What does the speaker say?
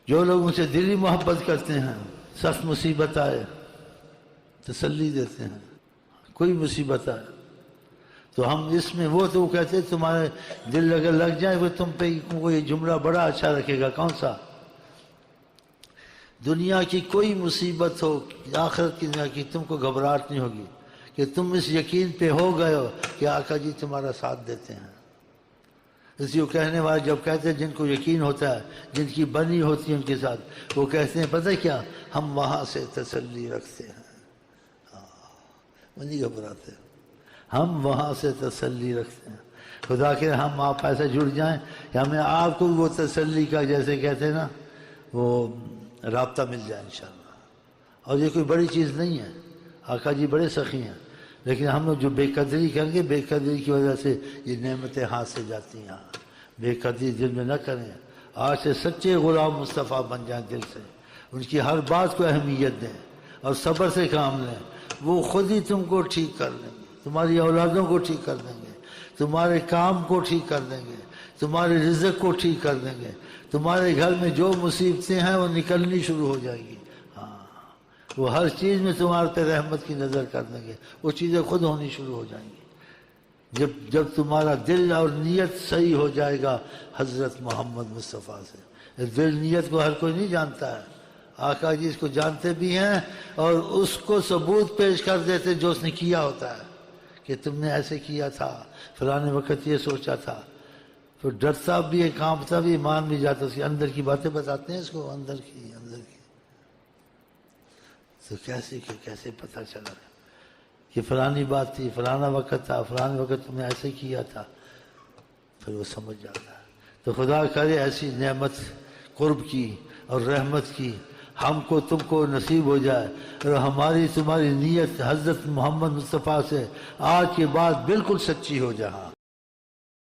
جو لوگ ان سے دلی محبت کرتے ہیں، سخت مصیبت آئے تسلی دیتے ہیں، کوئی مصیبت آئے تو ہم اس میں وہ تو کہتے تمہارے دل اگر لگ جائے وہ تم پہ کوئی جملہ بڑا اچھا رکھے گا، کون سا؟ دنیا کی کوئی مصیبت ہو، آخرت کی دنیا کی، تم کو گھبراہٹ نہیں ہوگی کہ تم اس یقین پہ ہو گئے ہو کہ آقا جی تمہارا ساتھ دیتے ہیں۔ اس لیے وہ کہنے والے جب کہتے ہیں جن کو یقین ہوتا ہے، جن کی بنی ہوتی ہے ان کے ساتھ، وہ کہتے ہیں پتہ کیا، ہم وہاں سے تسلی رکھتے ہیں، وہ نہیں گھبراتے، ہم وہاں سے تسلی رکھتے ہیں۔ خدا کے ہم آپ ایسے جڑ جائیں کہ ہمیں آپ کو وہ تسلی کا جیسے کہتے ہیں نا وہ رابطہ مل جائے انشاءاللہ۔ اور یہ کوئی بڑی چیز نہیں ہے، آقا جی بڑے سخی ہیں، لیکن ہم لوگ جو بے قدری کریں گے، بے قدری کی وجہ سے یہ نعمتیں ہاتھ سے جاتی ہیں۔ بے قدری دل میں نہ کریں، آج سے سچے غلام مصطفیٰ بن جائیں دل سے، ان کی ہر بات کو اہمیت دیں اور صبر سے کام لیں، وہ خود ہی تم کو ٹھیک کر لیں گے، تمہاری اولادوں کو ٹھیک کر دیں گے، تمہارے کام کو ٹھیک کر دیں گے، تمہارے رزق کو ٹھیک کر دیں گے، تمہارے گھر میں جو مصیبتیں ہیں وہ نکلنی شروع ہو جائے گی۔ وہ ہر چیز میں تمہارے پہ رحمت کی نظر کر دیں گے، وہ چیزیں خود ہونی شروع ہو جائیں گی جب تمہارا دل اور نیت صحیح ہو جائے گا حضرت محمد مصطفیٰ سے۔ دل نیت کو ہر کوئی نہیں جانتا ہے، آقا جی اس کو جانتے بھی ہیں اور اس کو ثبوت پیش کر دیتے جو اس نے کیا ہوتا ہے کہ تم نے ایسے کیا تھا، فلانے وقت یہ سوچا تھا، تو ڈرتا بھی ہے، کانپتا بھی، مان بھی جاتا، اس کے اندر کی باتیں بتاتے ہیں اس کو، اندر کی تو کیسے پتہ چلا کہ فلانی بات تھی، فلانا وقت تھا، فلانے وقت تم نے ایسے کیا تھا، پھر وہ سمجھ جاتا ہے۔ تو خدا کرے ایسی نعمت قرب کی اور رحمت کی ہم کو تم کو نصیب ہو جائے، اور ہماری تمہاری نیت حضرت محمد مصطفیٰ سے آج کے بعد بالکل سچی ہو جائے۔